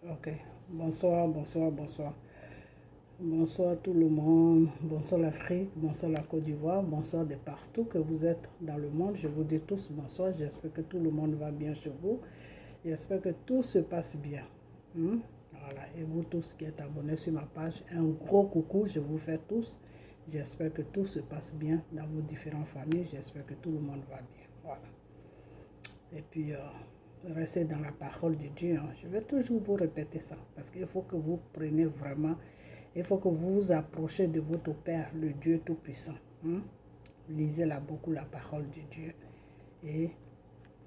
Ok. Bonsoir, bonsoir, bonsoir. Bonsoir tout le monde. Bonsoir l'Afrique, bonsoir la Côte d'Ivoire, bonsoir de partout que vous êtes dans le monde. Je vous dis tous bonsoir. J'espère que tout le monde va bien chez vous. J'espère que tout se passe bien. Hmm? Voilà. Et vous tous qui êtes abonnés sur ma page, un gros coucou, je vous fais tous. J'espère que tout se passe bien dans vos différentes familles. J'espère que tout le monde va bien. Voilà. Et puis, restez dans la parole de Dieu. Hein. Je vais toujours vous répéter ça. Parce qu'il faut que vous preniez vraiment, il faut que vous vous approchez de votre Père, le Dieu Tout-Puissant. Hein. Lisez là beaucoup la parole de Dieu. Et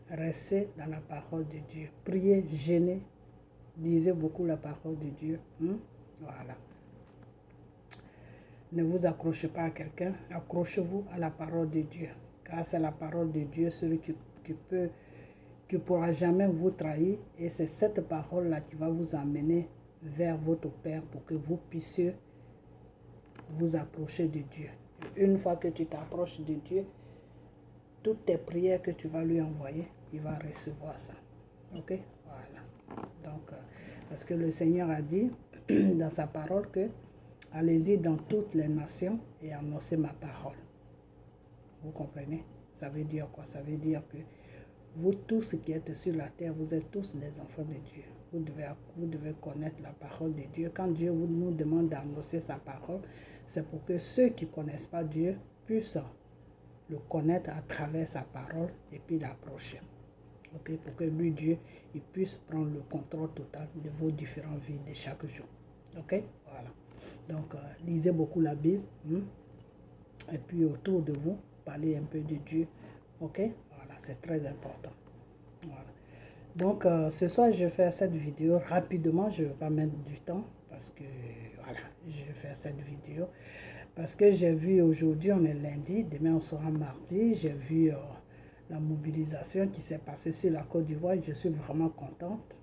restez dans la parole de Dieu. Priez, jeûnez. Lisez beaucoup la parole de Dieu. Hein. Voilà. Ne vous accrochez pas à quelqu'un. Accrochez-vous à la parole de Dieu. Car c'est la parole de Dieu, celui qui pourra jamais vous trahir. Et c'est cette parole-là qui va vous amener vers votre Père pour que vous puissiez vous approcher de Dieu. Une fois que tu t'approches de Dieu, toutes tes prières que tu vas lui envoyer, il va recevoir ça. Ok? Voilà. Donc, parce que le Seigneur a dit dans sa parole que allez-y dans toutes les nations et annoncez ma parole. Vous comprenez? Ça veut dire quoi? Ça veut dire que vous tous qui êtes sur la terre, vous êtes tous des enfants de Dieu. Vous devez connaître la parole de Dieu. Quand Dieu nous demande d'annoncer sa parole, c'est pour que ceux qui ne connaissent pas Dieu puissent le connaître à travers sa parole et puis l'approcher. Okay? Pour que lui, Dieu, il puisse prendre le contrôle total de vos différentes vies de chaque jour. Ok? Voilà. Donc, lisez beaucoup la Bible. Et puis, autour de vous, parlez un peu de Dieu. Ok? Voilà, c'est très important. Voilà. Donc, ce soir, je vais faire cette vidéo rapidement. Je ne vais pas mettre du temps parce que, voilà, je vais faire cette vidéo. Parce que j'ai vu aujourd'hui, on est lundi, demain on sera mardi. J'ai vu la mobilisation qui s'est passée sur la Côte d'Ivoire. Je suis vraiment contente.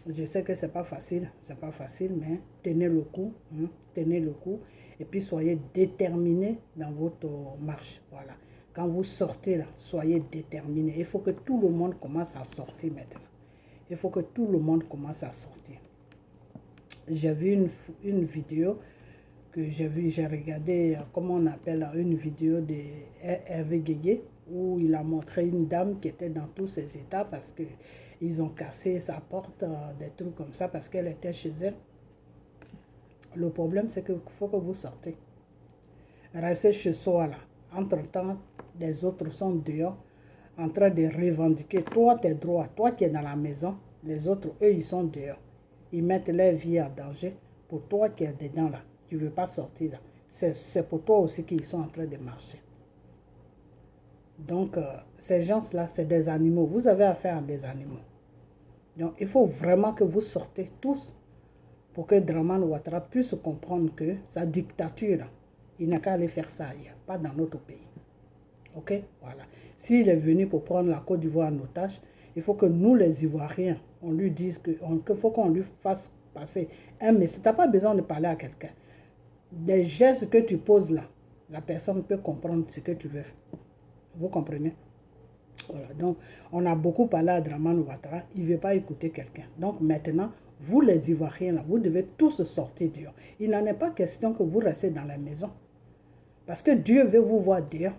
Je sais que c'est pas facile, mais tenez le coup, tenez le coup. Et puis soyez déterminés dans votre marche. Voilà. Quand vous sortez là, soyez déterminés. Il faut que tout le monde commence à sortir maintenant. Il faut que tout le monde commence à sortir. J'ai vu une vidéo que j'ai regardé, comment on appelle, une vidéo de Hervé Guégué, où il a montré une dame qui était dans tous ses états parce qu'ils ont cassé sa porte, des trucs comme ça, parce qu'elle était chez elle. Le problème, c'est qu'il faut que vous sortez. Restez chez soi, là. Entre-temps, les autres sont dehors, en train de revendiquer. Toi, tes droits, toi qui es dans la maison, les autres, eux, ils sont dehors. Ils mettent leur vie en danger pour toi qui es dedans, là. Tu ne veux pas sortir, là. C'est pour toi aussi qu'ils sont en train de marcher. Donc, ces gens-là, c'est des animaux. Vous avez affaire à des animaux. Donc, il faut vraiment que vous sortez tous pour que Dramane Ouattara puisse comprendre que sa dictature, il n'a qu'à aller faire ça ailleurs, pas dans notre pays. Ok? Voilà. S'il est venu pour prendre la Côte d'Ivoire en otage, il faut que nous, les Ivoiriens, on lui dise qu'il faut qu'on lui fasse passer un message. Tu n'as pas besoin de parler à quelqu'un. Des gestes que tu poses là, la personne peut comprendre ce que tu veux. Vous comprenez? Voilà. Donc, on a beaucoup parlé à Dramane Ouattara. Il ne veut pas écouter quelqu'un. Donc, maintenant, vous les Ivoiriens, là, vous devez tous sortir dehors. Il n'en est pas question que vous restez dans la maison. Parce que Dieu veut vous voir dehors.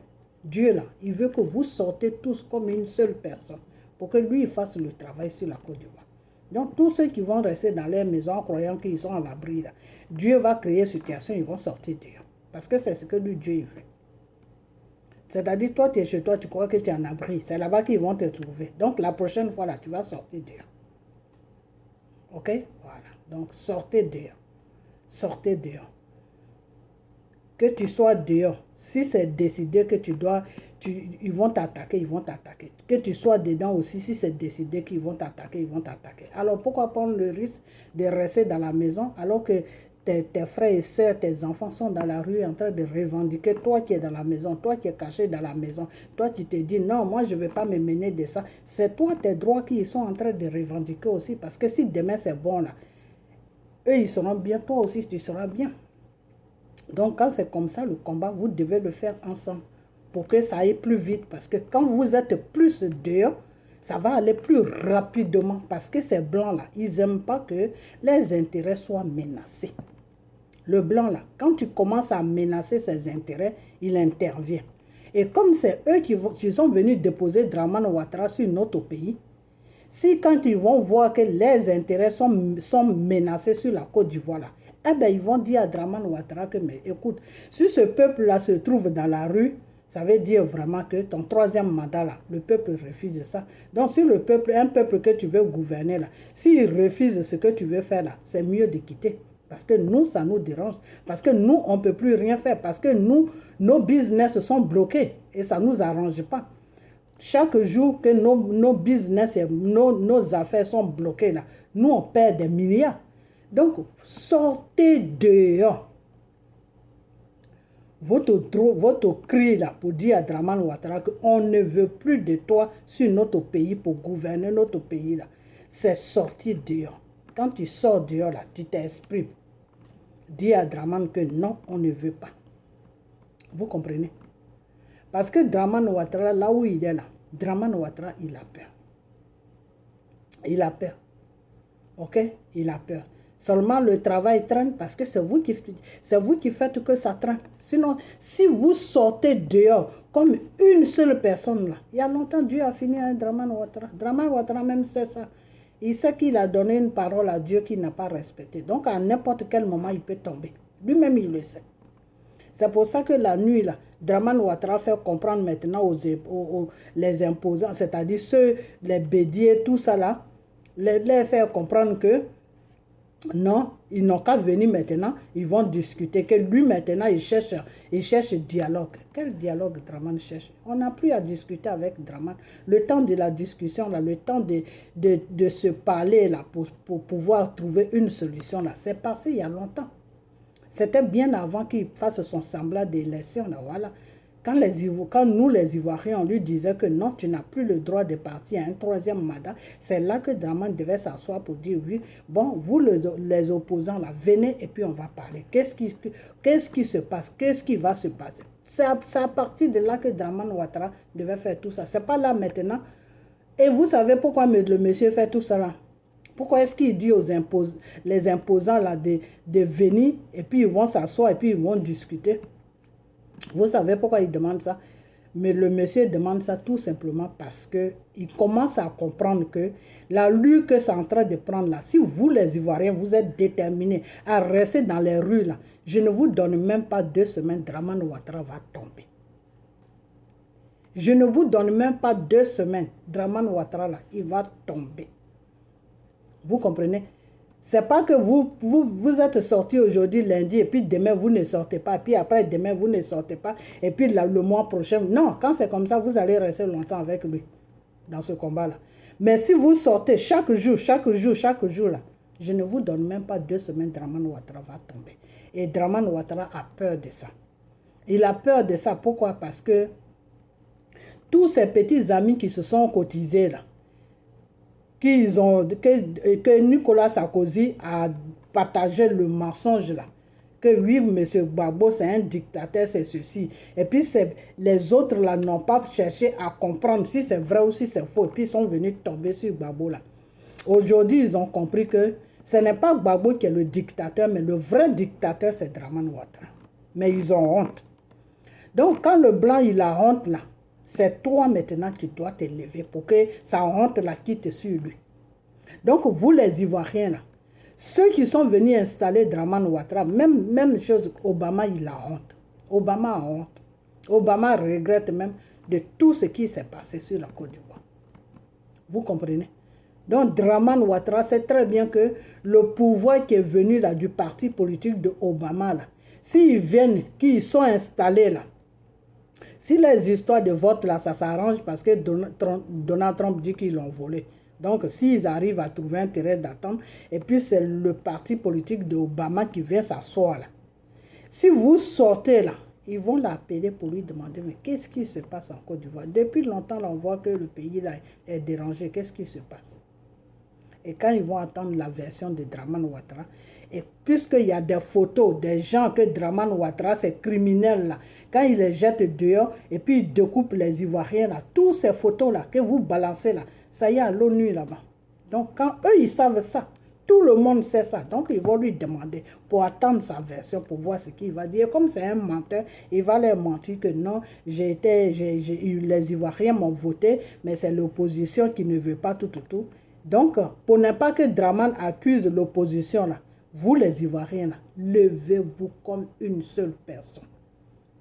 Dieu, là, il veut que vous sortez tous comme une seule personne pour que lui, il fasse le travail sur la Côte d'Ivoire. Donc, tous ceux qui vont rester dans leur maison en croyant qu'ils sont à l'abri, là, Dieu va créer une situation, ils vont sortir dehors. Parce que c'est ce que lui, Dieu, il veut. C'est-à-dire, toi, tu es chez toi, tu crois que tu es en abri. C'est là-bas qu'ils vont te trouver. Donc, la prochaine fois, là, tu vas sortir dehors. Ok? Voilà. Donc, sortez dehors. Sortez dehors. Que tu sois dehors. Si c'est décidé que tu dois, ils vont t'attaquer, ils vont t'attaquer. Que tu sois dedans aussi, si c'est décidé qu'ils vont t'attaquer, ils vont t'attaquer. Alors, pourquoi prendre le risque de rester dans la maison alors que tes frères et sœurs, tes enfants sont dans la rue en train de revendiquer, toi qui es dans la maison, toi qui es caché dans la maison, toi qui te dis non, moi je ne vais pas me mener de ça. C'est toi tes droits qui sont en train de revendiquer aussi, parce que si demain c'est bon là, eux ils seront bien, toi aussi tu seras bien. Donc quand c'est comme ça le combat, vous devez le faire ensemble pour que ça aille plus vite, parce que quand vous êtes plus dehors, Ça va aller plus rapidement parce que ces blancs-là, ils n'aiment pas que les intérêts soient menacés. Le blanc, là, quand tu commences à menacer ses intérêts, il intervient. Et comme c'est eux qui sont venus déposer Dramane Ouattara sur notre pays, si quand ils vont voir que les intérêts sont menacés sur la Côte d'Ivoire, là, eh bien, ils vont dire à Dramane Ouattara que, mais écoute, si ce peuple-là se trouve dans la rue, ça veut dire vraiment que ton troisième mandat, là, le peuple refuse ça. Donc, si le peuple, un peuple que tu veux gouverner, là, s'il refuse ce que tu veux faire, là, c'est mieux de quitter. Parce que nous, ça nous dérange. Parce que nous, on ne peut plus rien faire. Parce que nous, nos business sont bloqués. Et ça ne nous arrange pas. Chaque jour que nos business et nos affaires sont bloquées, là, nous, on perd des milliards. Donc, sortez dehors. Votre cri là pour dire à Dramane Ouattara qu'on ne veut plus de toi sur notre pays pour gouverner notre pays là, c'est sortir dehors. Quand tu sors dehors là, tu t'exprimes. Dis à Dramane que non, on ne veut pas. Vous comprenez? Parce que Dramane Ouattara, là où il est là, Dramane Ouattara, il a peur. Il a peur. Ok? Il a peur. Seulement le travail traîne parce que c'est vous qui faites que ça traîne. Sinon, si vous sortez dehors comme une seule personne là, il y a longtemps Dieu a fini avec Dramane Ouattara. Dramane Ouattara même sait ça. Il sait qu'il a donné une parole à Dieu qu'il n'a pas respectée. Donc à n'importe quel moment, il peut tomber. Lui-même, il le sait. C'est pour ça que la nuit, là, Dramane Ouattara fait comprendre maintenant les imposants, c'est-à-dire ceux, les bédiers, tout ça là, les faire comprendre que non, ils n'ont qu'à venir maintenant, ils vont discuter, que lui maintenant, il cherche dialogue. Quel dialogue Dramane cherche? On n'a plus à discuter avec Dramane. Le temps de la discussion, là, le temps de se parler là, pour pouvoir trouver une solution, là, c'est passé il y a longtemps. C'était bien avant qu'il fasse son semblant d'élection. Voilà. Quand nous, les Ivoiriens, on lui disait que non, tu n'as plus le droit de partir à un troisième mandat, c'est là que Dramane devait s'asseoir pour dire oui, bon, vous les opposants, là, venez et puis on va parler. Qu'est-ce qui se passe? Qu'est-ce qui va se passer? C'est à partir de là que Dramane Ouattara devait faire tout ça. Ce n'est pas là maintenant. Et vous savez pourquoi le monsieur fait tout ça là? Pourquoi est-ce qu'il dit les imposants là de venir et puis ils vont s'asseoir et puis ils vont discuter? Vous savez pourquoi il demande ça? Mais le monsieur demande ça tout simplement parce qu'il commence à comprendre que la lutte que c'est en train de prendre là, si vous les Ivoiriens, vous êtes déterminés à rester dans les rues là, je ne vous donne même pas 2 semaines, Dramane Ouattara va tomber. Je ne vous donne même pas 2 semaines, Dramane Ouattara là, il va tomber. Vous comprenez? C'est pas que vous êtes sorti aujourd'hui lundi et puis demain vous ne sortez pas, puis après demain vous ne sortez pas et puis le mois prochain. Non, quand c'est comme ça, vous allez rester longtemps avec lui dans ce combat-là. Mais si vous sortez chaque jour là, je ne vous donne même pas 2 semaines, Dramane Ouattara va tomber. Et Dramane Ouattara a peur de ça. Il a peur de ça. Pourquoi? Parce que tous ces petits amis qui se sont cotisés là, que Nicolas Sarkozy a partagé le mensonge là. Que oui, M. Gbagbo, c'est un dictateur, c'est ceci. Et puis les autres là n'ont pas cherché à comprendre si c'est vrai ou si c'est faux. Et puis ils sont venus tomber sur Gbagbo là. Aujourd'hui, ils ont compris que ce n'est pas Gbagbo qui est le dictateur, mais le vrai dictateur, c'est Dramane Ouattara. Mais ils ont honte. Donc quand le blanc, il a honte là, c'est toi maintenant qui dois te lever pour que sa honte la quitte sur lui. Donc vous les Ivoiriens là, ceux qui sont venus installer Dramane Ouattara, même chose, Obama il a honte. Obama a honte. Obama regrette même de tout ce qui s'est passé sur la Côte d'Ivoire. Vous comprenez? Donc Dramane Ouattara sait très bien que le pouvoir qui est venu là du parti politique de Obama là, s'ils viennent, qu'ils sont installés là, si les histoires de vote là, ça s'arrange parce que Donald Trump dit qu'ils l'ont volé. Donc, s'ils arrivent à trouver un terrain d'attente, et puis c'est le parti politique d'Obama qui vient s'asseoir là. Si vous sortez là, ils vont l'appeler pour lui demander, mais qu'est-ce qui se passe en Côte d'Ivoire? Depuis longtemps, là, on voit que le pays là est dérangé. Qu'est-ce qui se passe? Et quand ils vont attendre la version de Draman Ouattara, et puisqu'il y a des photos des gens que Draman Ouattara, ces criminels-là, quand ils les jettent dehors et puis ils découpent les Ivoiriens, là, toutes ces photos-là que vous balancez là, ça y est à l'ONU là-bas. Donc quand eux, ils savent ça, tout le monde sait ça. Donc ils vont lui demander pour attendre sa version, pour voir ce qu'il va dire. Comme c'est un menteur, il va leur mentir que non, les Ivoiriens m'ont voté, mais c'est l'opposition qui ne veut pas tout. Donc, pour ne pas que Draman accuse l'opposition là, vous les Ivoiriens, levez-vous comme une seule personne.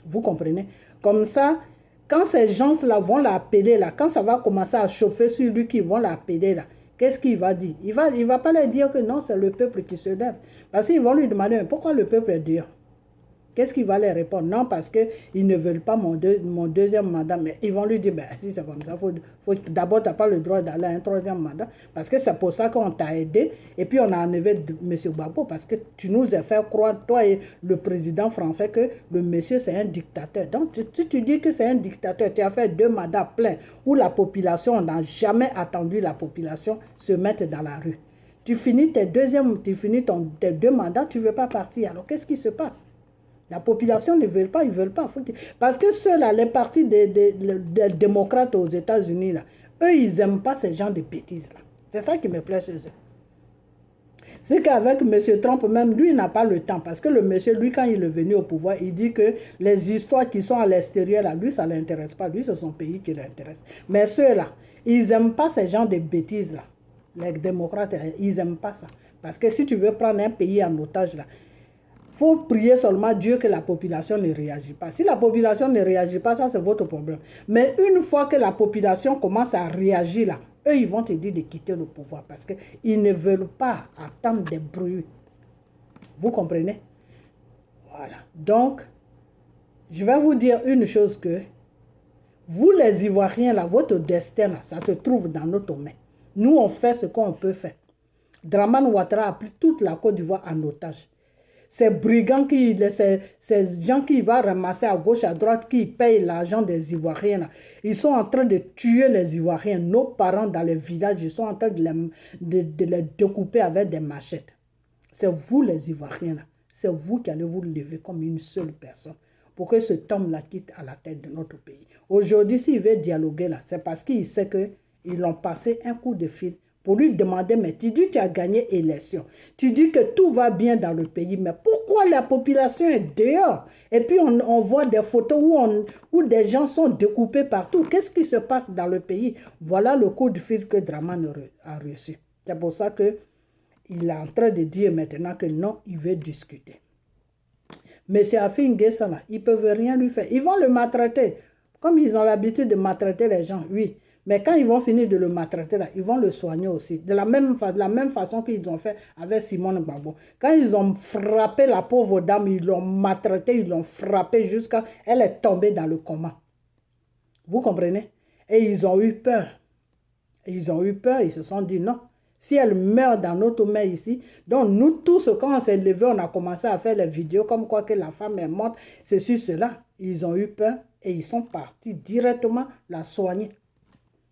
Vous comprenez? Comme ça, quand ces gens-là vont l'appeler, là, quand ça va commencer à chauffer sur lui, qu'ils vont l'appeler, là, qu'est-ce qu'il va dire? Il va pas leur dire que non, c'est le peuple qui se lève. Parce qu'ils vont lui demander, mais pourquoi le peuple est dehors? Qu'est-ce qu'il va leur répondre? Non, parce qu'ils ne veulent pas mon deuxième mandat. Mais ils vont lui dire, ben, si c'est comme ça, d'abord, tu n'as pas le droit d'aller à un troisième mandat. Parce que c'est pour ça qu'on t'a aidé. Et puis, on a enlevé M. Gbagbo. Parce que tu nous as fait croire, toi et le président français, que le monsieur, c'est un dictateur. Donc, tu dis que c'est un dictateur. Tu as fait 2 mandats pleins où la population, on n'a jamais attendu la population se mettre dans la rue. Tu finis tes 2 mandats, tu ne veux pas partir. Alors, qu'est-ce qui se passe? La population ne veut pas, ils ne veulent pas. Parce que ceux-là, les partis des démocrates aux États-Unis, là, eux, ils n'aiment pas ces gens de bêtises-là. C'est ça qui me plaît chez eux. C'est qu'avec M. Trump, même lui, il n'a pas le temps. Parce que le monsieur, lui, quand il est venu au pouvoir, il dit que les histoires qui sont à l'extérieur, là, lui, ça ne l'intéresse pas. Lui, c'est son pays qui l'intéresse. Mais ceux-là, ils n'aiment pas ces gens de bêtises-là. Les démocrates, ils n'aiment pas ça. Parce que si tu veux prendre un pays en otage, là, il faut prier seulement Dieu que la population ne réagit pas. Si la population ne réagit pas, ça c'est votre problème. Mais une fois que la population commence à réagir là, eux ils vont te dire de quitter le pouvoir parce qu'ils ne veulent pas attendre des bruits. Vous comprenez? Voilà. Donc, je vais vous dire une chose que vous les Ivoiriens là, votre destin là, ça se trouve dans notre main. Nous on fait ce qu'on peut faire. Draman Ouattara a pris toute la Côte d'Ivoire en otage. Ces brigands, ces gens qui vont ramasser à gauche, à droite, qui payent l'argent des Ivoiriens, là, ils sont en train de tuer les Ivoiriens. Nos parents dans les villages, ils sont en train de les découper avec des machettes. C'est vous les Ivoiriens, là. C'est vous qui allez vous lever comme une seule personne pour que cet homme-là quitte à la tête de notre pays. Aujourd'hui, s'il veut dialoguer, là, c'est parce qu'il sait qu'ils l'ont passé un coup de fil pour lui demander, mais tu dis que tu as gagné l'élection. Tu dis que tout va bien dans le pays, mais pourquoi la population est dehors? Et puis on voit des photos où des gens sont découpés partout. Qu'est-ce qui se passe dans le pays? Voilà le coup de fil que Draman a reçu. C'est pour ça qu'il est en train de dire maintenant que non, il veut discuter. Monsieur Afin Guessana, ils ne peuvent rien lui faire. Ils vont le maltraiter. Comme ils ont l'habitude de maltraiter les gens, oui. Mais quand ils vont finir de le maltraiter, là, ils vont le soigner aussi. De la même façon qu'ils ont fait avec Simone Gbagbo. Quand ils ont frappé la pauvre dame, ils l'ont maltraité, ils l'ont frappé jusqu'à elle est tombée dans le coma. Vous comprenez? Et ils ont eu peur. Ils ont eu peur, ils se sont dit non. Si elle meurt dans notre main ici, donc nous tous, quand on s'est levé, on a commencé à faire les vidéos comme quoi que la femme est morte, ceci, cela. Ils ont eu peur et ils sont partis directement la soigner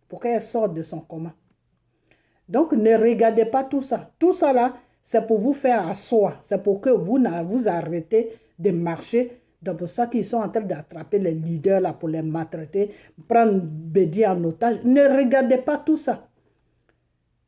pour qu'elle sorte de son coma. Donc, ne regardez pas tout ça. Tout ça là, c'est pour vous faire asseoir. C'est pour que vous arrêtez de marcher. C'est pour ça qu'ils sont en train d'attraper les leaders là pour les maltraiter, prendre Bédié en otage. Ne regardez pas tout ça.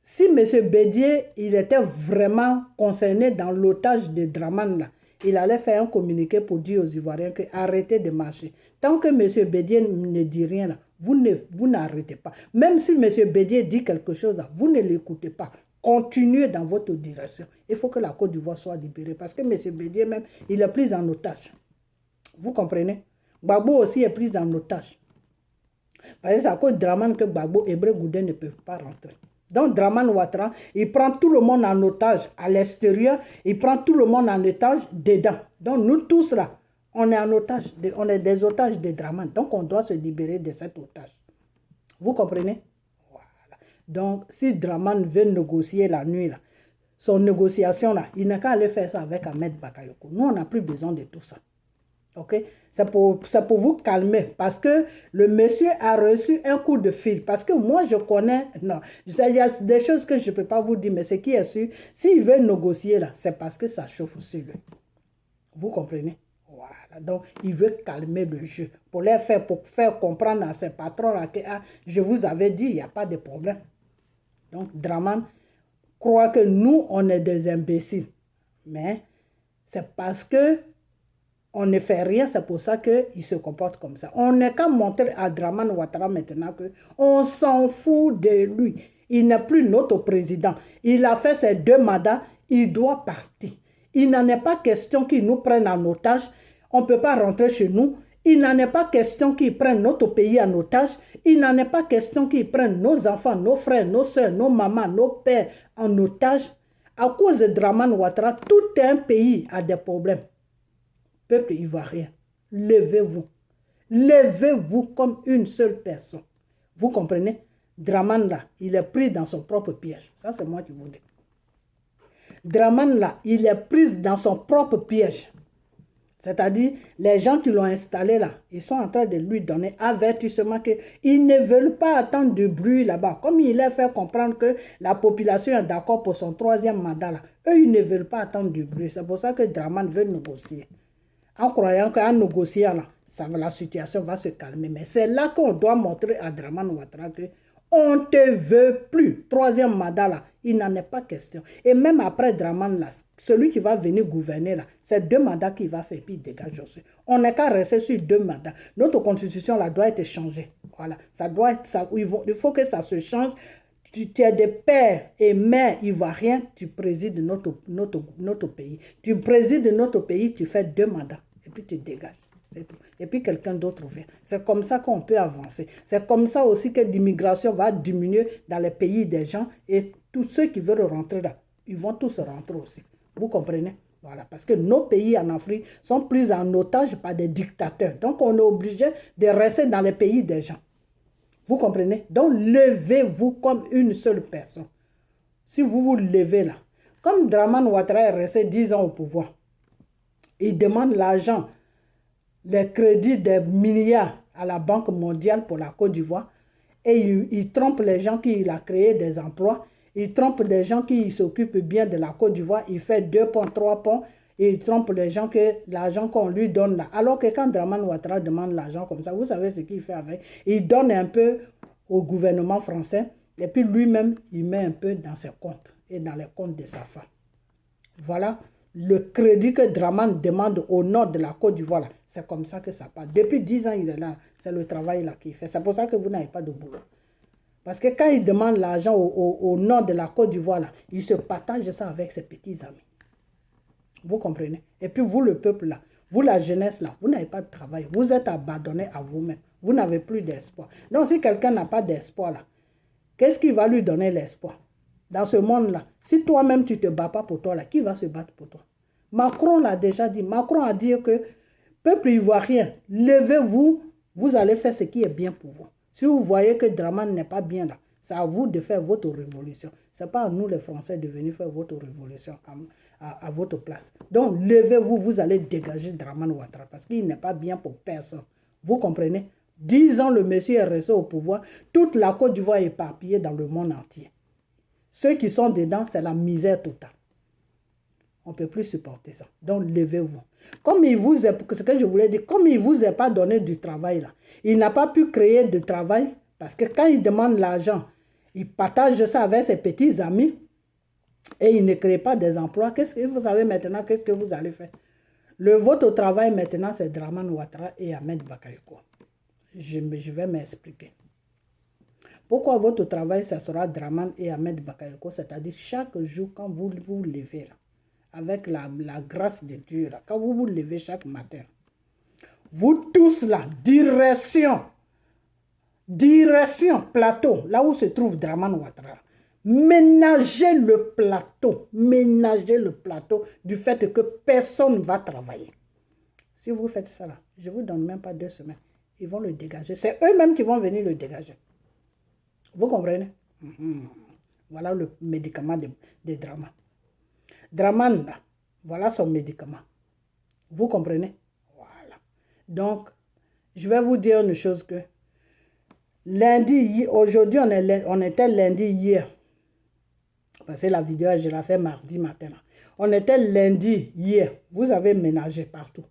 Si M. Bédié, il était vraiment concerné dans l'otage de Draman, là, il allait faire un communiqué pour dire aux Ivoiriens que arrêtez de marcher. Tant que M. Bédié ne dit rien, là, vous n'arrêtez pas. Même si M. Bédié dit quelque chose, là, vous ne l'écoutez pas. Continuez dans votre direction. Il faut que la Côte d'Ivoire soit libérée. Parce que M. Bédié même, il est pris en otage. Vous comprenez? Gbagbo aussi est pris en otage. Parce que c'est à cause de Draman que Gbagbo et Hébreu Goudin ne peuvent pas rentrer. Donc Draman Ouattara, il prend tout le monde en otage à l'extérieur, il prend tout le monde en otage dedans. Donc nous tous là, on est en otage, on est des otages de Draman. Donc on doit se libérer de cet otage. Vous comprenez? Voilà. Donc si Draman veut négocier la nuit là, son négociation là, il n'a qu'à aller faire ça avec Ahmed Bakayoko. Nous on n'a plus besoin de tout ça. Ok? C'est pour vous calmer. Parce que le monsieur a reçu un coup de fil. Parce que moi, je connais... Non, il y a des choses que je ne peux pas vous dire, mais ce qui est sûr, s'il veut négocier là, c'est parce que ça chauffe aussi lui. Vous comprenez? Voilà. Donc, il veut calmer le jeu. Pour faire comprendre à ses patrons là que je vous avais dit, il n'y a pas de problème. Donc, Draman croit que nous, on est des imbéciles. Mais c'est parce que on ne fait rien, c'est pour ça qu'il se comporte comme ça. On n'est qu'à montrer à Draman Ouattara maintenant qu'on s'en fout de lui. Il n'est plus notre président. Il a fait ses 2 mandats, il doit partir. Il n'en est pas question qu'il nous prenne en otage. On ne peut pas rentrer chez nous. Il n'en est pas question qu'ils prennent notre pays en otage. Il n'en est pas question qu'ils prennent nos enfants, nos frères, nos soeurs, nos mamans, nos pères en otage. À cause de Draman Ouattara, tout un pays a des problèmes. Peuple ivoirien, levez-vous. Levez-vous comme une seule personne. Vous comprenez? Draman là, il est pris dans son propre piège. Ça, c'est moi qui vous dis. Draman là, il est pris dans son propre piège. C'est-à-dire, les gens qui l'ont installé là, ils sont en train de lui donner avertissement qu'ils ne veulent pas attendre de bruit là-bas. Comme il a fait comprendre que la population est d'accord pour son 3e mandat là, eux, ils ne veulent pas attendre de bruit. C'est pour ça que Draman veut négocier. En croyant qu'en négociant là, la situation va se calmer. Mais c'est là qu'on doit montrer à Draman Ouattara que on ne te veut plus. 3e mandat là, il n'en est pas question. Et même après Draman là, celui qui va venir gouverner là, c'est 2 mandats qu'il va faire, puis il dégage aussi. On n'est qu'à rester sur 2 mandats. Notre constitution là doit être changée. Voilà, ça doit être ça. Il faut que ça se change. Tu es des pères et mères ivoiriens, tu présides notre pays. Tu présides notre pays, tu fais 2 mandats. Et puis tu dégages. C'est tout. Et puis quelqu'un d'autre vient. C'est comme ça qu'on peut avancer. C'est comme ça aussi que l'immigration va diminuer dans les pays des gens. Et tous ceux qui veulent rentrer là, ils vont tous rentrer aussi. Vous comprenez? Voilà. Parce que nos pays en Afrique sont pris en otage par des dictateurs. Donc on est obligé de rester dans les pays des gens. Vous comprenez? Donc levez-vous comme une seule personne. Si vous vous levez là, comme Draman Ouattara est resté 10 ans au pouvoir, il demande l'argent, les crédits des milliards à la Banque mondiale pour la Côte d'Ivoire et il trompe les gens qu'il a créé des emplois, il trompe des gens qui s'occupent bien de la Côte d'Ivoire, il fait 2 ponts, 3 ponts et il trompe les gens que l'argent qu'on lui donne là. Alors que quand Draman Ouattara demande l'argent comme ça, vous savez ce qu'il fait avec? Il donne un peu au gouvernement français et puis lui-même, il met un peu dans ses comptes et dans les comptes de sa femme. Voilà le crédit que Draman demande au nord de la Côte d'Ivoire. C'est comme ça que ça passe. Depuis 10 ans, il est là. C'est le travail là qu'il fait. C'est pour ça que vous n'avez pas de boulot. Parce que quand il demande l'argent au nord de la Côte d'Ivoire, il se partage ça avec ses petits amis. Vous comprenez? Et puis vous, le peuple là, vous, la jeunesse là, vous n'avez pas de travail. Vous êtes abandonné à vous-même. Vous n'avez plus d'espoir. Donc si quelqu'un n'a pas d'espoir là, qu'est-ce qui va lui donner l'espoir? Dans ce monde-là, si toi-même tu ne te bats pas pour toi, là, qui va se battre pour toi? Macron l'a déjà dit. Macron a dit que, peuple ivoirien, levez-vous, vous allez faire ce qui est bien pour vous. Si vous voyez que Draman n'est pas bien là, c'est à vous de faire votre révolution. Ce n'est pas à nous les Français de venir faire votre révolution à votre place. Donc, levez-vous, vous allez dégager Draman Ouattara parce qu'il n'est pas bien pour personne. Vous comprenez? 10 ans, le monsieur est resté au pouvoir. Toute la Côte d'Ivoire est éparpillée dans le monde entier. Ceux qui sont dedans, c'est la misère totale. On ne peut plus supporter ça. Donc, levez-vous. Comme il vous est, ce que je voulais dire, comme il ne vous a pas donné du travail là, il n'a pas pu créer de travail parce que quand il demande l'argent, il partage ça avec ses petits amis et il ne crée pas des emplois. Qu'est-ce que vous savez maintenant? Qu'est-ce que vous allez faire? Votre travail maintenant, c'est Draman Ouattara et Ahmed Bakayoko. Je vais m'expliquer. Pourquoi votre travail, ça sera Draman et Ahmed Bakayoko, c'est-à-dire chaque jour quand vous vous levez là, avec la grâce de Dieu, là, quand vous vous levez chaque matin, vous tous là, direction plateau, là où se trouve Draman Ouattara, ménagez le plateau du fait que personne ne va travailler. Si vous faites ça là, je ne vous donne même pas 2 semaines, ils vont le dégager. C'est eux-mêmes qui vont venir le dégager. Vous comprenez? Voilà le médicament de Draman. Draman, là, voilà son médicament. Vous comprenez? Voilà. Donc, je vais vous dire une chose que lundi, aujourd'hui, on était lundi hier. Parce que la vidéo, je la fais mardi matin. On était lundi hier. Vous avez ménagé partout.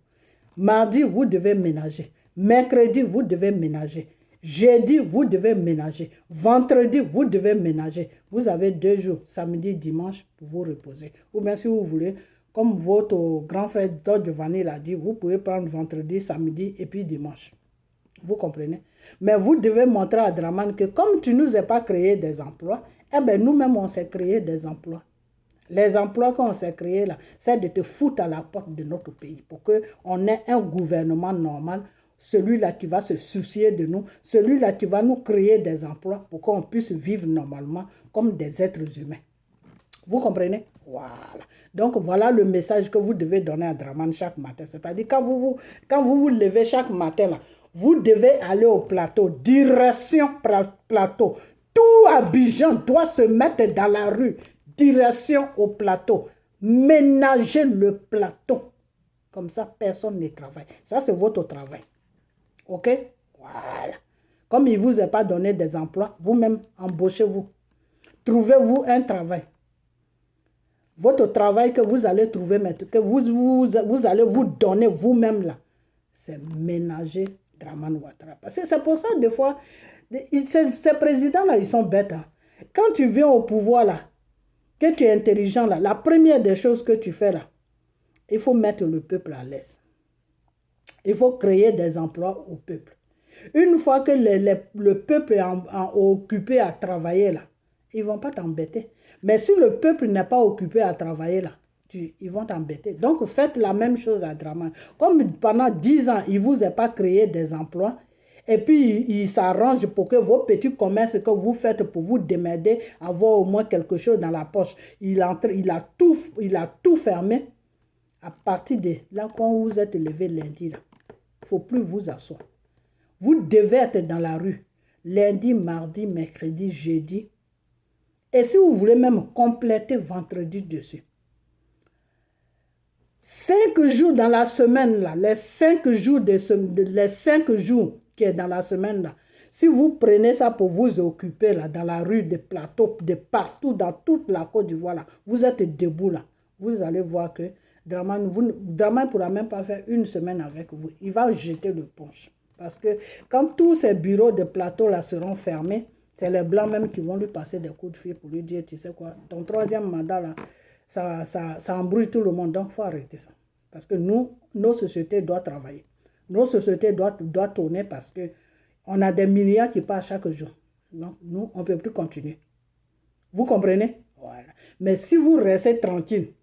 Mardi, vous devez ménager. Mercredi, vous devez ménager. Jeudi, vous devez ménager. Vendredi, vous devez ménager. Vous avez 2 jours, samedi, dimanche, pour vous reposer. Ou bien si vous voulez, comme votre grand frère Dodge Vanille l'a dit, vous pouvez prendre vendredi, samedi et puis dimanche. Vous comprenez? Mais vous devez montrer à Draman que comme tu ne nous as pas créé des emplois, eh bien nous-mêmes, on s'est créé des emplois. Les emplois qu'on s'est créés là, c'est de te foutre à la porte de notre pays pour qu'on ait un gouvernement normal, celui-là qui va se soucier de nous, celui-là qui va nous créer des emplois pour qu'on puisse vivre normalement comme des êtres humains. Vous comprenez? Voilà. Donc, voilà le message que vous devez donner à Draman chaque matin. C'est-à-dire, quand vous vous levez chaque matin, là, vous devez aller au plateau, direction plateau. Tout Abidjan doit se mettre dans la rue, direction au plateau. Ménager le plateau. Comme ça, personne ne travaille. Ça, c'est votre travail. OK? Voilà. Comme il ne vous a pas donné des emplois, vous-même, embauchez-vous. Trouvez-vous un travail. Votre travail que vous allez trouver maintenant, que vous allez vous donner vous-même là, c'est ménager Draman Ouattara. Parce que c'est pour ça, des fois, ces présidents-là, ils sont bêtes. Hein. Quand tu viens au pouvoir là, que tu es intelligent là, la première des choses que tu fais là, il faut mettre le peuple à l'aise. Il faut créer des emplois au peuple. Une fois que le peuple est occupé à travailler là, ils ne vont pas t'embêter. Mais si le peuple n'est pas occupé à travailler là, ils vont t'embêter. Donc faites la même chose à Draman. Comme pendant 10 ans, il ne vous a pas créé des emplois, et puis il s'arrange pour que vos petits commerces que vous faites pour vous démerder, avoir au moins quelque chose dans la poche. Il a tout fermé. À partir de là, quand vous êtes levé lundi, là, il ne faut plus vous asseoir. Vous devez être dans la rue. Lundi, mardi, mercredi, jeudi. Et si vous voulez même compléter vendredi dessus. 5 jours dans la semaine, là, les 5 jours qui est dans la semaine, là, si vous prenez ça pour vous occuper là, dans la rue, des plateaux, de partout, dans toute la Côte d'Ivoire, là, vous êtes debout là, vous allez voir que Draman ne pourra même pas faire une semaine avec vous. Il va jeter le punch. Parce que quand tous ces bureaux de plateau là seront fermés, c'est les Blancs même qui vont lui passer des coups de fil pour lui dire, tu sais quoi, ton 3e mandat là, ça embrouille tout le monde. Donc, il faut arrêter ça. Parce que nos sociétés doivent travailler. Nos sociétés doivent tourner parce qu'on a des milliards qui passent chaque jour. Donc, nous, on ne peut plus continuer. Vous comprenez? Voilà. Mais si vous restez tranquille,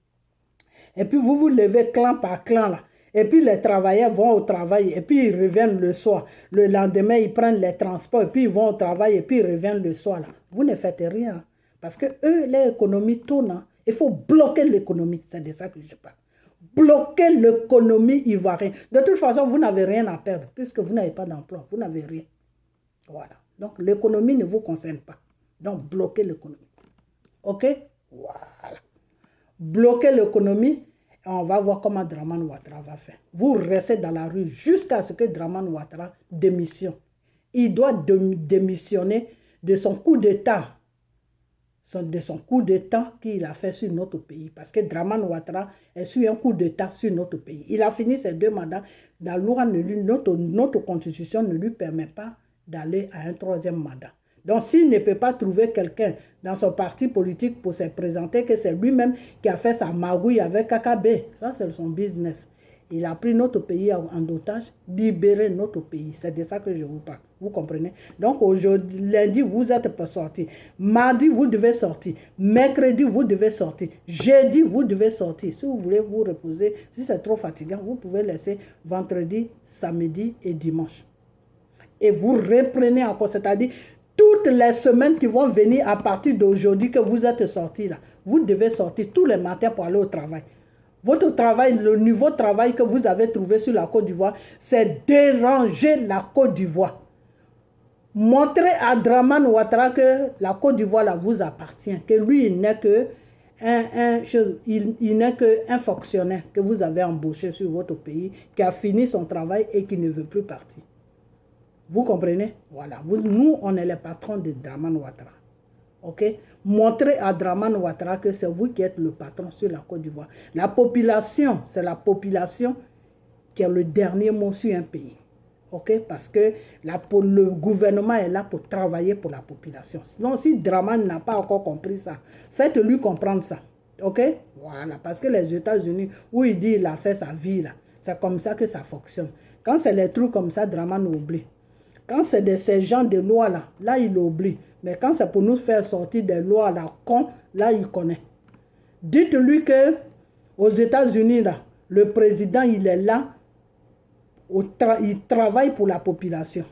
et puis vous vous levez clan par clan là, et puis les travailleurs vont au travail, et puis ils reviennent le soir. Le lendemain, ils prennent les transports, et puis ils vont au travail, et puis ils reviennent le soir. Là. Vous ne faites rien. Parce que eux, l'économie tourne. Hein. Il faut bloquer l'économie. C'est de ça que je parle. Bloquer l'économie ivoirienne. De toute façon, vous n'avez rien à perdre, puisque vous n'avez pas d'emploi. Vous n'avez rien. Voilà. Donc, l'économie ne vous concerne pas. Donc, bloquez l'économie. OK? Voilà. Bloquez l'économie. On va voir comment Draman Ouattara va faire. Vous restez dans la rue jusqu'à ce que Draman Ouattara démissionne. Il doit démissionner de son coup d'État. De son coup d'État qu'il a fait sur notre pays. Parce que Draman Ouattara est sur un coup d'État sur notre pays. Il a fini ses 2 mandats. La loi notre constitution ne lui permet pas d'aller à un 3e mandat. Donc, s'il ne peut pas trouver quelqu'un dans son parti politique pour se présenter, que c'est lui-même qui a fait sa magouille avec KKB, ça c'est son business. Il a pris notre pays en otage, libéré notre pays. C'est de ça que je vous parle. Vous comprenez? Donc, aujourd'hui, lundi, vous êtes pas sorti. Mardi, vous devez sortir. Mercredi, vous devez sortir. Jeudi, vous devez sortir. Si vous voulez vous reposer, si c'est trop fatigant, vous pouvez laisser vendredi, samedi et dimanche. Et vous reprenez encore, c'est-à-dire toutes les semaines qui vont venir à partir d'aujourd'hui que vous êtes sortis là, vous devez sortir tous les matins pour aller au travail. Votre travail, le niveau de travail que vous avez trouvé sur la Côte d'Ivoire, c'est déranger la Côte d'Ivoire. Montrez à Draman Ouattara que la Côte d'Ivoire là vous appartient, que lui il n'est que il n'est qu'un fonctionnaire que vous avez embauché sur votre pays, qui a fini son travail et qui ne veut plus partir. Vous comprenez? Voilà. Nous, on est les patrons de Dramane Ouattara. OK? Montrez à Dramane Ouattara que c'est vous qui êtes le patron sur la Côte d'Ivoire. La population, c'est la population qui a le dernier mot sur un pays. OK? Parce que le gouvernement est là pour travailler pour la population. Sinon, si Dramane n'a pas encore compris ça, faites-lui comprendre ça. OK? Voilà. Parce que les États-Unis, où il dit qu'il a fait sa vie, là, c'est comme ça que ça fonctionne. Quand c'est les trucs comme ça, Dramane oublie. Quand c'est de ces gens de loi là il oublie. Mais quand c'est pour nous faire sortir des lois là, là il connaît. Dites-lui que aux États-Unis là, le président il est là, il travaille pour la population.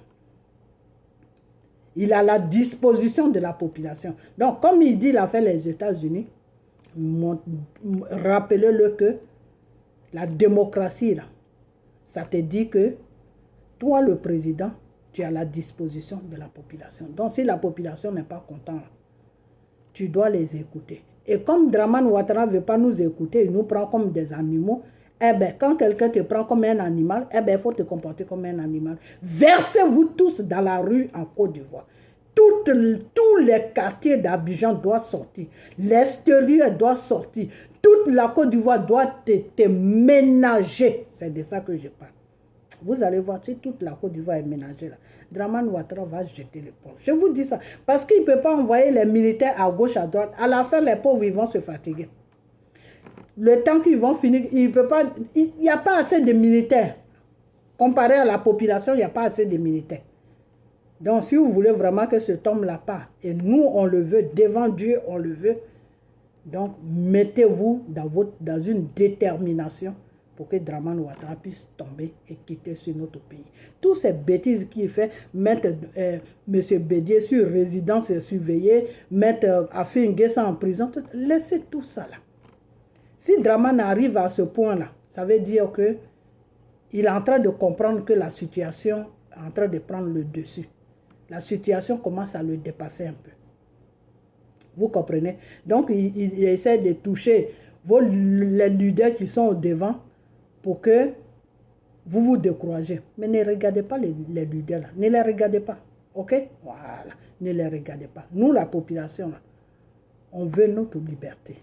Il a la disposition de la population. Donc comme il dit il a fait les États-Unis, rappelez-le que la démocratie là, ça te dit que toi le président, tu as la disposition de la population. Donc, si la population n'est pas contente, tu dois les écouter. Et comme Dramane Ouattara ne veut pas nous écouter, il nous prend comme des animaux, eh bien, quand quelqu'un te prend comme un animal, eh bien, il faut te comporter comme un animal. Versez-vous tous dans la rue en Côte d'Ivoire. Tous les quartiers d'Abidjan doivent sortir. L'extérieur doit sortir. Toute la Côte d'Ivoire doit te ménager. C'est de ça que je parle. Vous allez voir, si toute la Côte d'Ivoire est ménagée là, Dramane Ouattara va jeter les pauvres. Je vous dis ça. Parce qu'il ne peut pas envoyer les militaires à gauche, à droite. À la fin, les pauvres, ils vont se fatiguer. Le temps qu'ils vont finir, il n'y a pas assez de militaires. Comparé à la population, il n'y a pas assez de militaires. Donc, si vous voulez vraiment que ce tombe-là part, et nous, on le veut, devant Dieu, on le veut, donc, mettez-vous dans une détermination pour que Dramane Ouattara puisse tomber et quitter sur notre pays. Toutes ces bêtises qu'il fait, mettre M. Bédié sur résidence surveillée, mettre Afin N'Guessan en prison, laissez tout ça là. Si Dramane arrive à ce point-là, ça veut dire que il est en train de comprendre que la situation est en train de prendre le dessus. La situation commence à le dépasser un peu. Vous comprenez? Donc, il essaie de toucher les leaders qui sont au devant pour que vous vous découragez. Mais ne regardez pas les leaders là. Ne les regardez pas. OK? Voilà. Ne les regardez pas. Nous, la population, là, on veut notre liberté.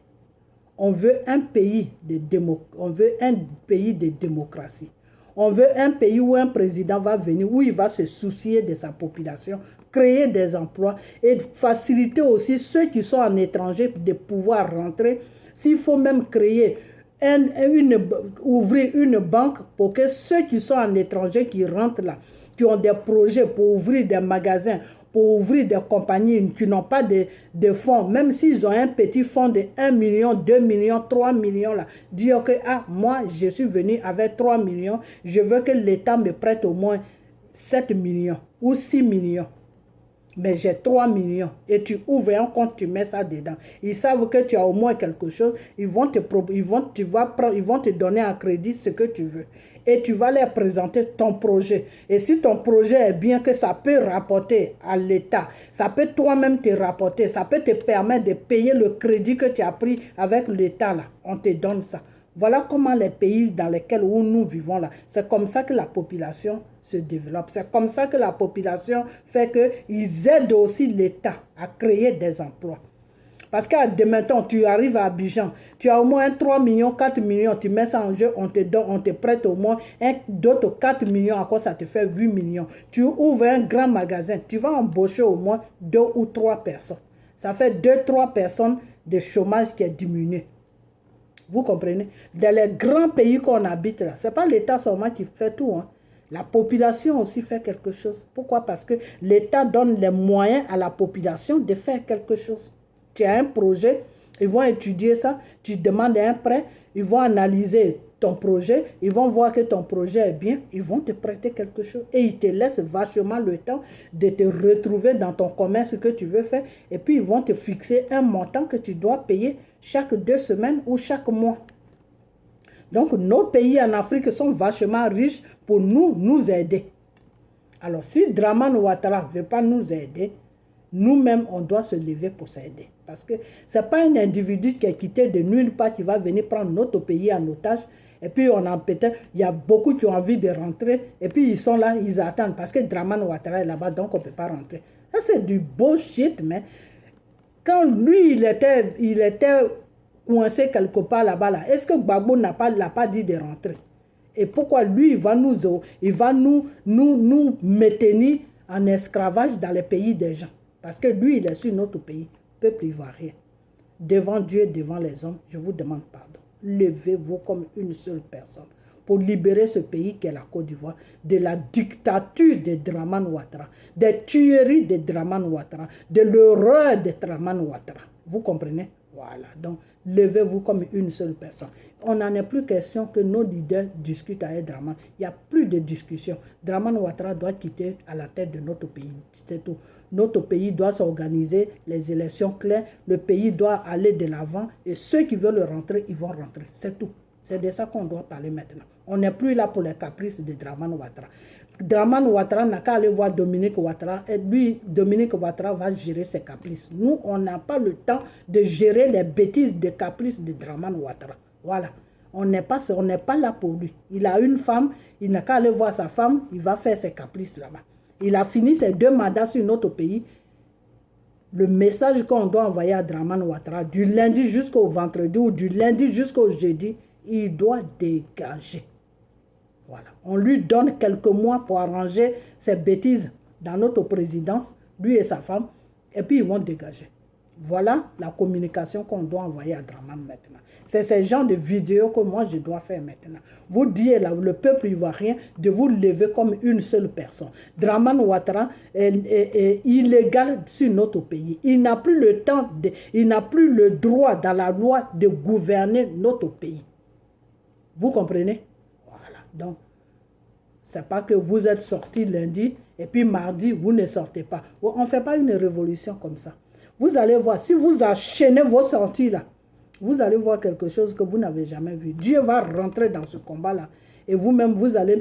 On veut un pays de démocratie. On veut un pays où un président va venir, où il va se soucier de sa population, créer des emplois et faciliter aussi ceux qui sont en étranger de pouvoir rentrer. S'il faut même créer ouvrir une banque pour que ceux qui sont en étranger, qui rentrent là, qui ont des projets pour ouvrir des magasins, pour ouvrir des compagnies qui n'ont pas de fonds, même s'ils ont un petit fonds de 1 million, 2 millions, 3 millions, là, dire que moi, je suis venu avec 3 millions, je veux que l'État me prête au moins 7 millions ou 6 millions. Mais j'ai 3 millions et tu ouvres un compte, tu mets ça dedans. Ils savent que tu as au moins quelque chose, ils vont te donner en crédit ce que tu veux. Et tu vas leur présenter ton projet. Et si ton projet est bien, que ça peut rapporter à l'État, ça peut toi-même te rapporter, ça peut te permettre de payer le crédit que tu as pris avec l'État là. On te donne ça. Voilà comment les pays dans lesquels nous vivons là, c'est comme ça que la population se développe. C'est comme ça que la population fait qu'ils aident aussi l'État à créer des emplois. Parce que maintenant, tu arrives à Abidjan, tu as au moins 3 millions, 4 millions, tu mets ça en jeu, on te prête au moins d'autres 4 millions, à quoi ça te fait 8 millions. Tu ouvres un grand magasin, tu vas embaucher au moins 2 ou 3 personnes. Ça fait 2-3 personnes de chômage qui est diminué. Vous comprenez? Dans les grands pays qu'on habite là, ce n'est pas l'État seulement qui fait tout. Hein. La population aussi fait quelque chose. Pourquoi? Parce que l'État donne les moyens à la population de faire quelque chose. Tu as un projet, ils vont étudier ça, tu demandes un prêt, ils vont analyser ton projet, ils vont voir que ton projet est bien, ils vont te prêter quelque chose. Et ils te laissent vachement le temps de te retrouver dans ton commerce que tu veux faire. Et puis ils vont te fixer un montant que tu dois payer chaque 2 semaines ou chaque mois. Donc nos pays en Afrique sont vachement riches pour nous aider. Alors si Dramane Ouattara ne veut pas nous aider, nous-mêmes on doit se lever pour s'aider. Parce que ce n'est pas un individu qui est quitté de nulle part qui va venir prendre notre pays en otage. Et puis, il y a beaucoup qui ont envie de rentrer. Et puis, ils sont là, ils attendent. Parce que Dramane Ouattara est là-bas, donc on ne peut pas rentrer. Ça, c'est du bullshit, mais quand lui, il était coincé quelque part là-bas, là, est-ce que Gbagbo l'a pas dit de rentrer? Et pourquoi lui, il va nous maintenir en esclavage dans les pays des gens? Parce que lui, il est sur notre pays, peuple ivoirien. Devant Dieu, devant les hommes, je vous demande pardon. Levez-vous comme une seule personne pour libérer ce pays qui est la Côte d'Ivoire de la dictature de Dramane Ouattara, des tueries de Dramane Ouattara, de l'horreur de Dramane Ouattara. Vous comprenez? Voilà, donc levez-vous comme une seule personne. On n'en est plus question que nos leaders discutent avec Dramane. Il n'y a plus de discussion. Dramane Ouattara doit quitter à la tête de notre pays. C'est tout. Notre pays doit s'organiser, les élections claires, le pays doit aller de l'avant et ceux qui veulent rentrer, ils vont rentrer. C'est tout. C'est de ça qu'on doit parler maintenant. On n'est plus là pour les caprices de Dramane Ouattara. Dramane Ouattara n'a qu'à aller voir Dominique Ouattara et lui, Dominique Ouattara va gérer ses caprices. Nous, on n'a pas le temps de gérer les bêtises des caprices de Dramane Ouattara. Voilà. On n'est pas là pour lui. Il a une femme, il n'a qu'à aller voir sa femme, il va faire ses caprices là-bas. Il a fini ses 2 mandats sur notre pays. Le message qu'on doit envoyer à Dramane Ouattara, du lundi jusqu'au vendredi ou du lundi jusqu'au jeudi, il doit dégager. Voilà. On lui donne quelques mois pour arranger ses bêtises dans notre présidence, lui et sa femme, et puis ils vont dégager. Voilà la communication qu'on doit envoyer à Dramane maintenant. C'est ce genre de vidéos que moi je dois faire maintenant. Vous dites le peuple ivoirien de vous lever comme une seule personne. Dramane Ouattara est illégal sur notre pays. Il n'a plus le temps, il n'a plus le droit dans la loi de gouverner notre pays. Vous comprenez? Voilà. Donc, ce n'est pas que vous êtes sortis lundi et puis mardi, vous ne sortez pas. On ne fait pas une révolution comme ça. Vous allez voir, si vous enchaînez vos sorties là, vous allez voir quelque chose que vous n'avez jamais vu. Dieu va rentrer dans ce combat-là. Et vous-même, vous allez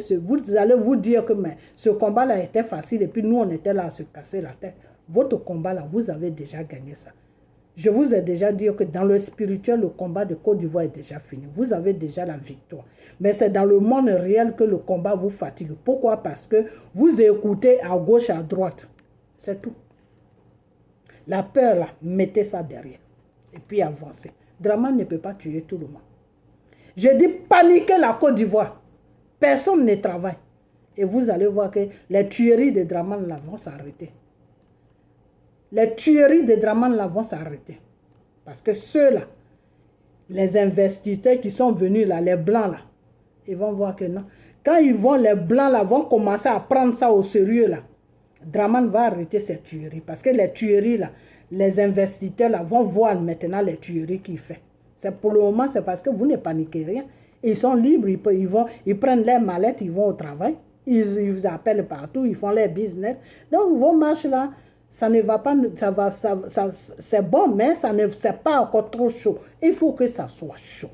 vous dire que mais, ce combat-là était facile et puis nous, on était là à se casser la tête. Votre combat-là, vous avez déjà gagné ça. Je vous ai déjà dit que dans le spirituel, le combat de Côte d'Ivoire est déjà fini. Vous avez déjà la victoire. Mais c'est dans le monde réel que le combat vous fatigue. Pourquoi? Parce que vous écoutez à gauche, à droite. C'est tout. La peur, là, mettez ça derrière. Et puis avancez. Dramane ne peut pas tuer tout le monde. Je dis paniquer la Côte d'Ivoire. Personne ne travaille. Et vous allez voir que les tueries de Dramane là vont s'arrêter. Les tueries de Dramane là vont s'arrêter. Parce que ceux-là, les investisseurs qui sont venus là, les blancs là, ils vont voir que non. Quand les blancs là vont commencer à prendre ça au sérieux là, Dramane va arrêter ces tueries. Parce que les tueries là, les investisseurs là vont voir maintenant les tueries qu'il fait. C'est pour le moment, c'est parce que vous ne paniquez rien. Ils sont libres, ils prennent leurs mallettes, ils vont au travail. Ils appellent partout, ils font leur business. Donc vos marches là, ça ne va pas, c'est bon, mais c'est pas encore trop chaud. Il faut que ça soit chaud.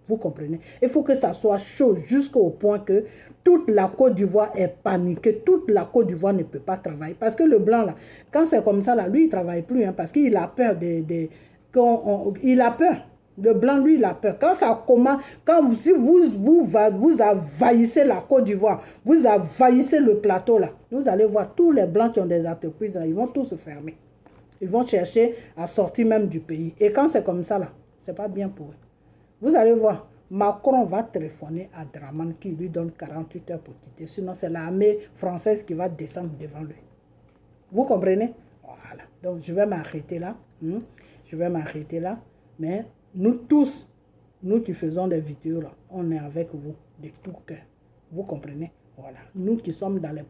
Vous comprenez? Il faut que ça soit chaud jusqu'au point que toute la Côte d'Ivoire est paniquée. Toute la Côte d'Ivoire ne peut pas travailler. Parce que le blanc, là, quand c'est comme ça, là, lui, il ne travaille plus. Hein, parce qu'il a peur il a peur. Le blanc, lui, il a peur. Quand ça commence, si vous envahissez la Côte d'Ivoire, vous envahissez le plateau, là, vous allez voir tous les blancs qui ont des entreprises, là, ils vont tous se fermer. Ils vont chercher à sortir même du pays. Et quand c'est comme ça, là, ce n'est pas bien pour eux. Vous allez voir, Macron va téléphoner à Dramane qui lui donne 48 heures pour quitter. Sinon, c'est l'armée française qui va descendre devant lui. Vous comprenez? Voilà. Donc, je vais m'arrêter là. Je vais m'arrêter là. Mais nous tous, nous qui faisons des vidéos là, on est avec vous de tout cœur. Vous comprenez? Voilà. Nous qui sommes dans la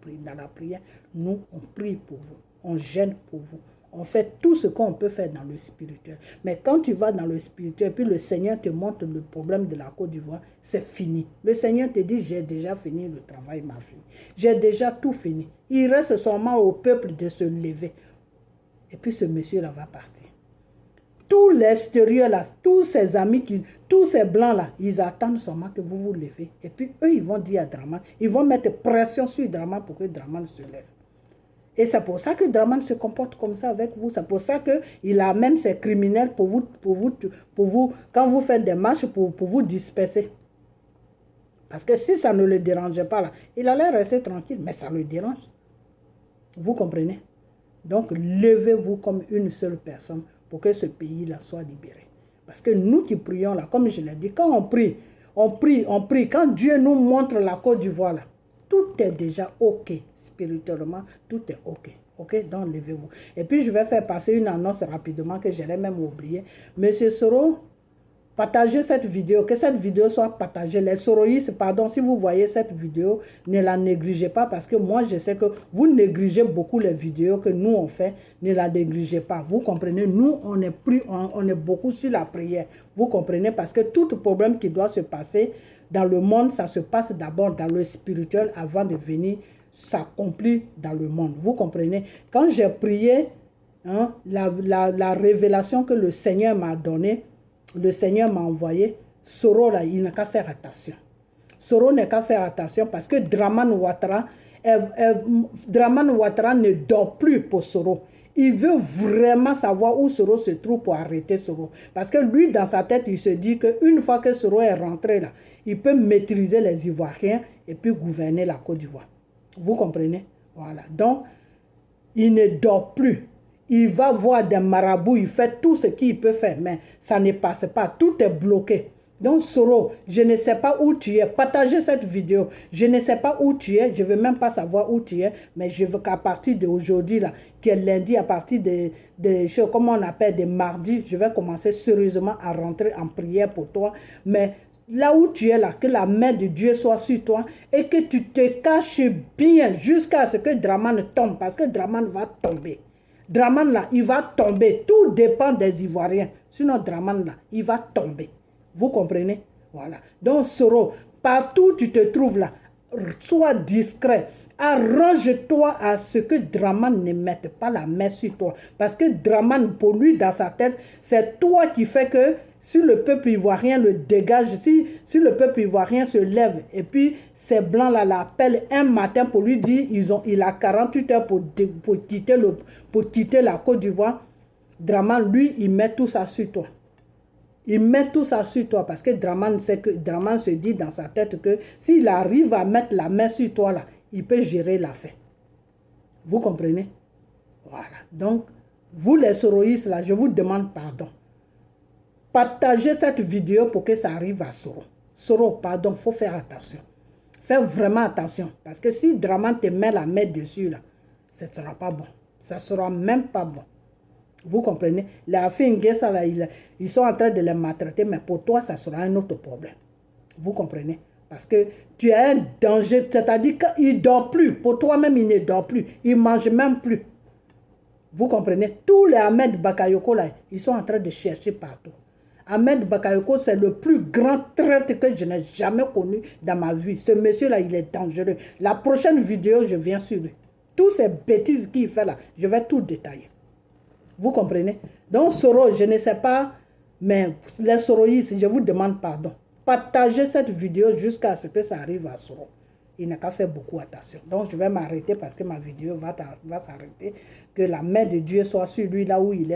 prière, nous, on prie pour vous. On gêne pour vous. On fait tout ce qu'on peut faire dans le spirituel. Mais quand tu vas dans le spirituel, puis le Seigneur te montre le problème de la Côte d'Ivoire, c'est fini. Le Seigneur te dit, j'ai déjà fini le travail, ma fille. J'ai déjà tout fini. Il reste seulement au peuple de se lever. Et puis ce monsieur-là va partir. Tout l'extérieur là, tous ses amis, tous ces blancs là, ils attendent seulement que vous vous levez. Et puis eux, ils vont dire à Dramane, ils vont mettre pression sur Dramane pour que Dramane se lève. Et c'est pour ça que Draman se comporte comme ça avec vous. C'est pour ça qu'il amène ses criminels pour vous, quand vous faites des marches, pour vous disperser. Parce que si ça ne le dérangeait pas, là, il allait rester tranquille, mais ça le dérange. Vous comprenez? Donc, levez-vous comme une seule personne pour que ce pays-là soit libéré. Parce que nous qui prions là, comme je l'ai dit, quand on prie, on prie. Quand Dieu nous montre la Côte d'Ivoire là, tout est déjà OK. Spirituellement, tout est OK. OK? Donc, levez-vous. Et puis, je vais faire passer une annonce rapidement que j'allais même oublier. Monsieur Soro, partagez cette vidéo, que cette vidéo soit partagée. Les soroïstes, pardon, si vous voyez cette vidéo, ne la négligez pas parce que moi, je sais que vous négligez beaucoup les vidéos que nous, on fait. Ne la négligez pas. Vous comprenez? Nous, on est beaucoup sur la prière. Vous comprenez? Parce que tout problème qui doit se passer dans le monde, ça se passe d'abord dans le spirituel avant de venir s'accomplir dans le monde. Vous comprenez? Quand j'ai prié, hein, la révélation que le Seigneur m'a donnée, le Seigneur m'a envoyé, Soro là, il n'a qu'à faire attention. Soro n'a qu'à faire attention parce que Draman Ouattara ne dort plus pour Soro. Il veut vraiment savoir où Soro se trouve pour arrêter Soro. Parce que lui, dans sa tête, il se dit qu'une fois que Soro est rentré là, il peut maîtriser les Ivoiriens et puis gouverner la Côte d'Ivoire. Vous comprenez? Voilà. Donc, il ne dort plus. Il va voir des marabouts, il fait tout ce qu'il peut faire, mais ça ne passe pas. Tout est bloqué. Donc, Soro, je ne sais pas où tu es. Partagez cette vidéo. Je ne sais pas où tu es. Je ne veux même pas savoir où tu es. Mais je veux qu'à partir d'aujourd'hui, là, qui est lundi, à partir de comment on appelle, des mardis, je vais commencer sérieusement à rentrer en prière pour toi. Mais là où tu es là, que la main de Dieu soit sur toi et que tu te caches bien jusqu'à ce que Draman tombe. Parce que Draman va tomber. Draman là, il va tomber. Tout dépend des Ivoiriens. Sinon, Draman là, il va tomber. Vous comprenez? Voilà. Donc, Soro, partout où tu te trouves là, sois discret. Arrange-toi à ce que Draman ne mette pas la main sur toi. Parce que Draman, pour lui, dans sa tête, c'est toi qui fais que si le peuple ivoirien le dégage, si le peuple ivoirien se lève et puis ces blancs-là l'appellent un matin pour lui dire il a 48 heures pour quitter la Côte d'Ivoire, Draman, lui, il met tout ça sur toi. Il met tout ça sur toi parce que Draman se dit dans sa tête que s'il arrive à mettre la main sur toi, là, il peut gérer l'affaire. Vous comprenez? Voilà. Donc, vous les soroïstes, là, je vous demande pardon. Partagez cette vidéo pour que ça arrive à Soro. Soro, pardon, il faut faire attention. Fais vraiment attention. Parce que si Draman te met la main dessus, là, ça ne sera pas bon. Ça ne sera même pas bon. Vous comprenez? La fille Nguessa, là, ils sont en train de les maltraiter, mais pour toi, ça sera un autre problème. Vous comprenez? Parce que tu as un danger, c'est-à-dire qu'il ne dort plus. Pour toi-même, il ne dort plus. Il ne mange même plus. Vous comprenez? Tous les Ahmed Bakayoko, là, ils sont en train de chercher partout. Ahmed Bakayoko, c'est le plus grand traître que je n'ai jamais connu dans ma vie. Ce monsieur-là, il est dangereux. La prochaine vidéo, je viens sur lui. Toutes ces bêtises qu'il fait là, je vais tout détailler. Vous comprenez? Donc, Soro, je ne sais pas, mais les soroïstes, je vous demande pardon. Partagez cette vidéo jusqu'à ce que ça arrive à Soro. Il n'a qu'à faire beaucoup attention. Donc, je vais m'arrêter parce que ma vidéo va s'arrêter. Que la main de Dieu soit sur lui là où il est.